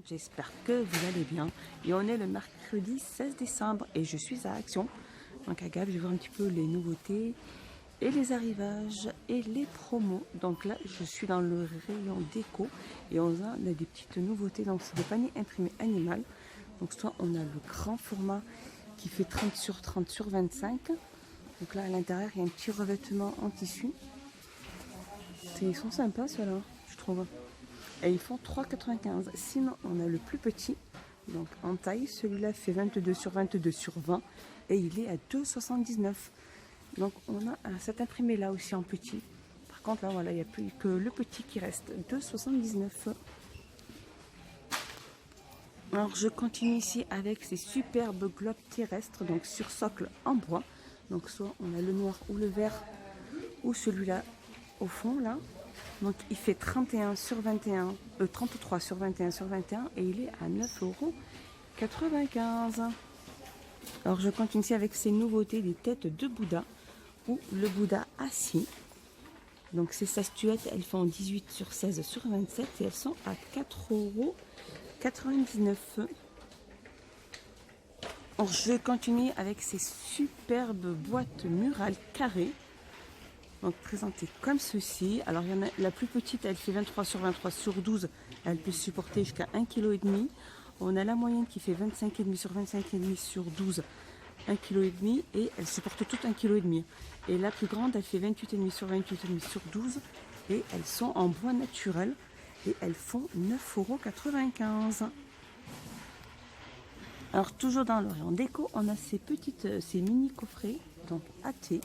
J'espère que vous allez bien. Et on est le mercredi 16 décembre et je suis à Action. Donc à Gap, je vais voir un petit peu les nouveautés et les arrivages et les promos. Donc là, je suis dans le rayon déco et on a des petites nouveautés. Donc c'est des paniers imprimés animal. Donc soit on a le grand format qui fait 30 sur 30 sur 25. Donc là à l'intérieur, il y a un petit revêtement en tissu. Ils sont sympas ceux-là, je trouve. Et ils font 3,95. Sinon, on a le plus petit, donc en taille. Celui-là fait 22 sur 22 sur 20 et il est à 2,79. Donc on a cet imprimé là aussi en petit. Par contre, là, voilà, il n'y a plus que le petit qui reste. 2,79. Alors, je continue ici avec ces superbes globes terrestres, donc sur socle en bois. Donc soit on a le noir ou le vert ou celui-là au fond là. Donc il fait 31 sur 21, 33 sur 21 sur 21 et il est à 9,95 €. Alors je continue ici avec ces nouveautés des têtes de Bouddha ou le Bouddha assis. Donc ces statuettes, elles font 18 sur 16 sur 27 et elles sont à 4,99 €. Alors je continue avec ces superbes boîtes murales carrées. Donc présentée comme ceci. Alors il y en a la plus petite, elle fait 23 sur 23 sur 12. Elle peut supporter jusqu'à 1,5 kg. On a la moyenne qui fait 25,5 sur 25,5 sur 12, 1,5 kg. Et elle supporte tout 1,5 kg. Et la plus grande, elle fait 28,5 sur 28,5 sur 12. Et elles sont en bois naturel. Et elles font 9,95 €. Alors toujours dans le rayon déco, on a ces mini coffrets, donc à thé.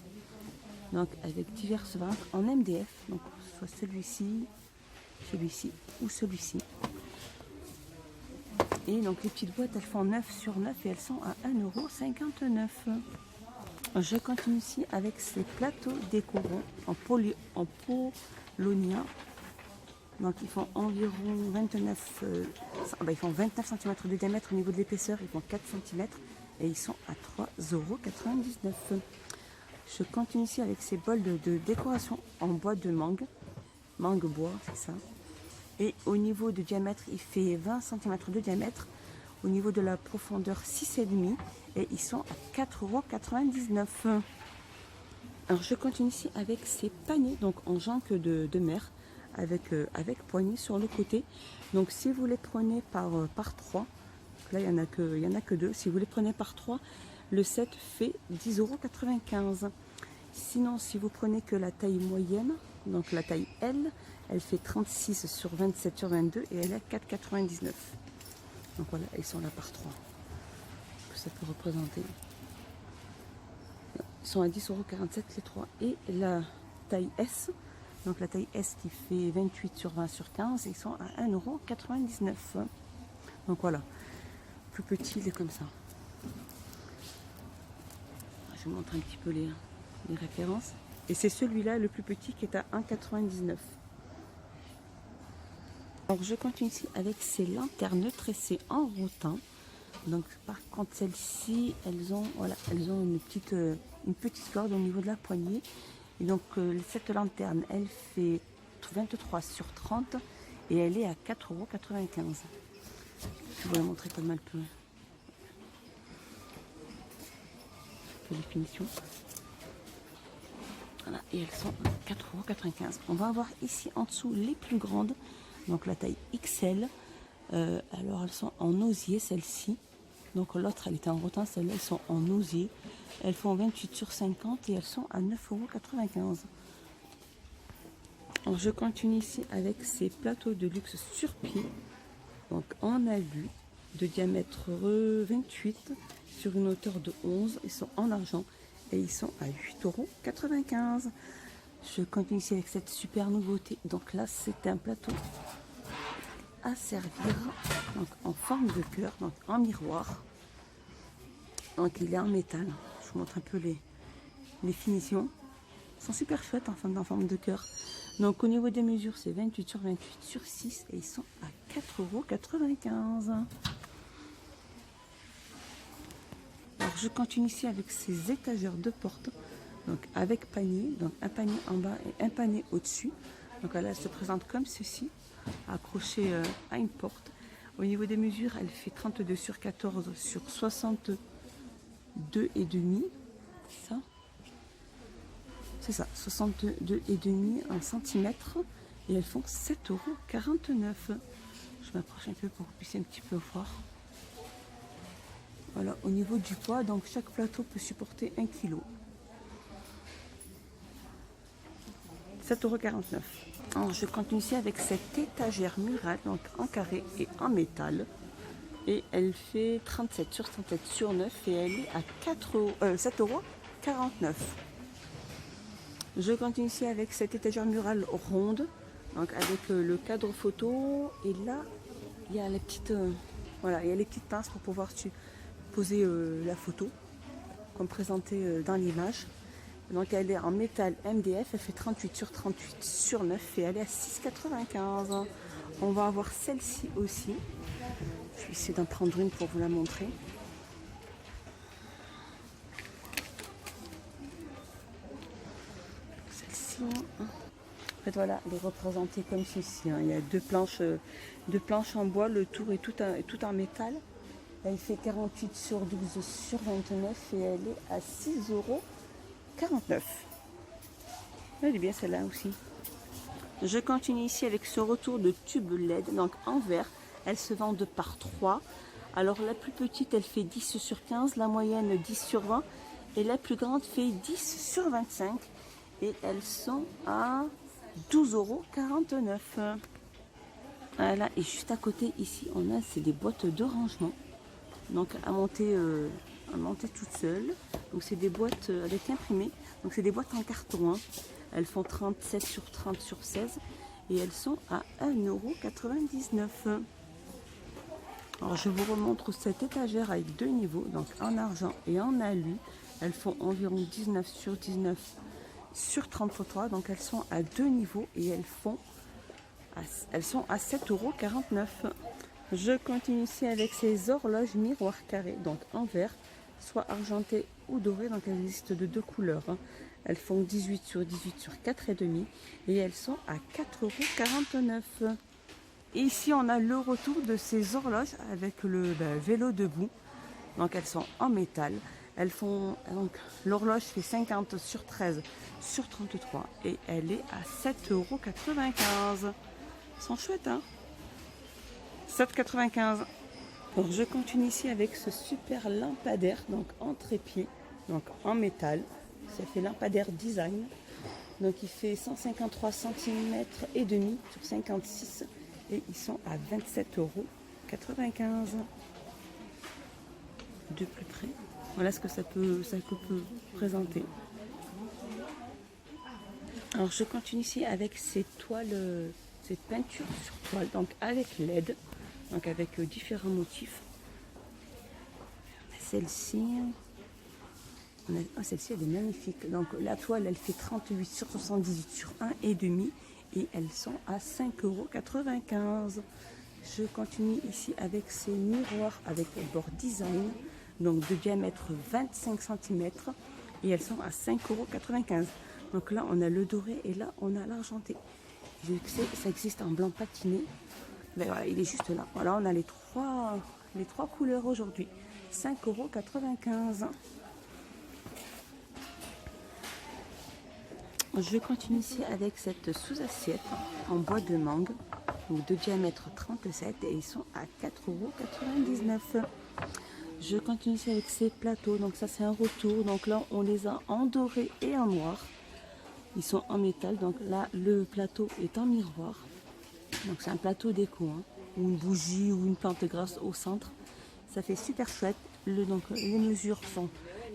Donc avec diverses variantes en MDF, donc soit celui-ci ou celui-ci. Et donc les petites boîtes, elles font 9 sur 9 et elles sont à 1,59 €. Je continue ici avec ces plateaux décorants en Polonia. Donc ils font environ 29 cm de diamètre au niveau de l'épaisseur, ils font 4 cm et ils sont à 3,99 €. Je continue ici avec ces bols de décoration en bois de mangue bois, c'est ça. Et au niveau de diamètre, il fait 20 cm de diamètre. Au niveau de la profondeur, 6,5 et ils sont à 4,99 €. Alors je continue ici avec ces paniers, donc en janque de mer, avec poignée sur le côté. Donc si vous les prenez par 3, là il y en a que 2, si vous les prenez par 3, le set fait 10,95 €. Sinon, si vous prenez que la taille moyenne, donc la taille L, elle fait 36 sur 27 sur 22 et elle est à 4,99 €. Donc voilà, ils sont là par 3. Que ça peut représenter. Ils sont à 10,47 € les 3. Et la taille S, donc la taille S qui fait 28 sur 20 sur 15, ils sont à 1,99 €. Donc voilà, plus petit, il est comme ça. Je vous montre un petit peu les références. Et c'est celui-là, le plus petit, qui est à 1,99 €. Alors je continue ici avec ces lanternes tressées en rotin. Donc par contre celles-ci, elles ont une petite corde au niveau de la poignée. Et donc cette lanterne, elle fait 23 sur 30 et elle est à 4,95 €. Je vais vous montrer comme elle peut. Les finitions. Voilà, et elles sont à 4,95 €. On va avoir ici en dessous les plus grandes, donc la taille XL. Alors elles sont en osier, celle-ci. Donc l'autre elle était en rotin, celles-là elles sont en osier. Elles font 28 sur 50 et elles sont à 9,95 €. Alors je continue ici avec ces plateaux de luxe sur pied, donc en alu, de diamètre 28 sur une hauteur de 11. Ils sont en argent et ils sont à 8,95 €. Je continue ici avec cette super nouveauté. Donc là, c'est un plateau à servir, donc en forme de cœur, donc en miroir. Donc il est en métal. Je vous montre un peu les finitions. Ils sont super chouettes en forme de cœur. Donc au niveau des mesures, c'est 28 sur 28 sur 6 et ils sont à 4,95 €. Alors je continue ici avec ces étagères de porte, donc avec panier, donc un panier en bas et un panier au-dessus. Donc là, elle se présente comme ceci, accrochée à une porte. Au niveau des mesures, elle fait 32 sur 14 sur 62 et demi. Ça, c'est ça, 62 et demi en centimètres. Et elles font 7,49 €. Je m'approche un peu pour que vous puissiez un petit peu voir. Voilà, au niveau du poids, donc chaque plateau peut supporter 1 kg. 7,49 €. Alors je continue ici avec cette étagère murale, donc en carré et en métal. Et elle fait 37 sur 37 sur 9 et elle est à 7,49 €. Je continue ici avec cette étagère murale ronde, donc avec le cadre photo. Et là, il y a les petites, voilà, il y a les petites pinces pour pouvoir poser la photo, comme présenté dans l'image. Donc elle est en métal MDF, elle fait 38 sur 38 sur 9 et elle est à 6,95 €. On va avoir celle-ci aussi. Je vais essayer d'en prendre une pour vous la montrer. Celle-ci. En fait voilà, elle est représentée comme ceci. Il y a deux planches en bois, le tour est tout en métal. Elle fait 48 sur 12 sur 29 et elle est à 6,49 €. Elle est bien celle-là aussi. Je continue ici avec ce retour de tube LED, donc en verre. Elles se vendent par 3. Alors la plus petite, elle fait 10 sur 15, la moyenne 10 sur 20 et la plus grande fait 10 sur 25. Et elles sont à 12,49 €. Voilà, et juste à côté ici, on a c'est des boîtes de rangement. Donc à monter toute seule. Donc c'est des boîtes avec imprimé. Donc c'est des boîtes en carton. Hein. Elles font 37 sur 30 sur 16 et elles sont à 1,99 €. Alors je vous remontre cette étagère avec deux niveaux, donc en argent et en alu. Elles font environ 19 sur 19 sur 33, donc elles sont à deux niveaux et elles sont à 7,49 €. Je continue ici avec ces horloges miroirs carrés, donc en verre, soit argenté ou doré, donc elles existent de deux couleurs. Hein. Elles font 18 sur 18 sur 4,5 et elles sont à 4,49 €. Et ici on a le retour de ces horloges avec le vélo debout. Donc elles sont en métal. Elles font donc l'horloge fait 50 sur 13 sur 33 et elle est à 7,95 €. Elles sont chouettes, hein? 7,95 €. Donc je continue ici avec ce super lampadaire, donc en trépied, donc en métal. Ça fait lampadaire design. Donc il fait 153 cm et demi sur 56 et ils sont à 27,95 €. De plus près, voilà ce que ça peut présenter. Alors je continue ici avec ces toiles, cette peinture sur toile, donc avec LED, donc avec différents motifs. Celle-ci, celle-ci elle est magnifique. Donc la toile elle fait 38 sur 78 sur 1,5 et elles sont à 5,95 €. Je continue ici avec ces miroirs avec bord design, donc de diamètre 25 cm et elles sont à 5,95 €. Donc là on a le doré et là on a l'argenté. Je sais, ça existe en blanc patiné. Ben voilà, il est juste là. Voilà, on a les trois couleurs aujourd'hui. 5,95 €. Je continue ici avec cette sous-assiette en bois de mangue, donc de diamètre 37 et ils sont à 4,99 €. Je continue ici avec ces plateaux, donc ça c'est un retour, donc là on les a en doré et en noir. Ils sont en métal, donc là le plateau est en miroir. Donc c'est un plateau déco, hein, ou une bougie ou une plante grasse au centre. Ça fait super chouette. Donc les mesures sont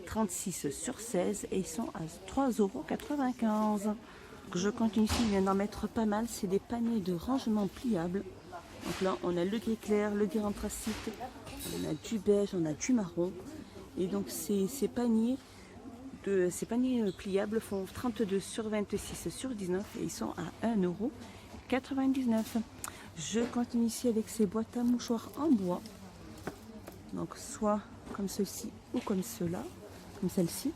36 sur 16 et ils sont à 3,95 €. Je continue ici, il vient d'en mettre pas mal. C'est des paniers de rangement pliables. Donc là on a le gris clair, le gris anthracite, on a du beige, on a du marron. Et donc ces paniers pliables font 32 sur 26 sur 19 et ils sont à 1,99 €. Je continue ici avec ces boîtes à mouchoirs en bois. Donc soit comme ceci ou comme cela, comme celle-ci.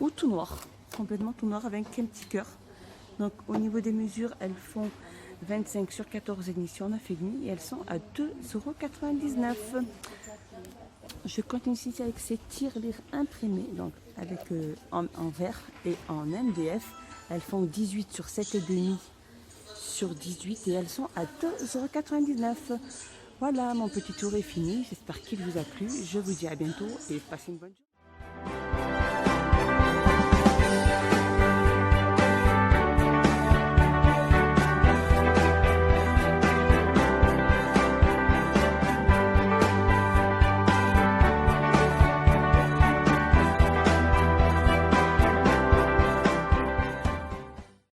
Ou tout noir, complètement tout noir avec un petit cœur. Donc au niveau des mesures, elles font 25 sur 14 éditions 9,5 et elles sont à 2,99 €. Je continue ici avec ces tirelires imprimés, donc avec en vert et en MDF. Elles font 18 sur 7,5 sur 18 et elles sont à 2,99 €. Voilà, mon petit tour est fini. J'espère qu'il vous a plu. Je vous dis à bientôt et passez une bonne journée.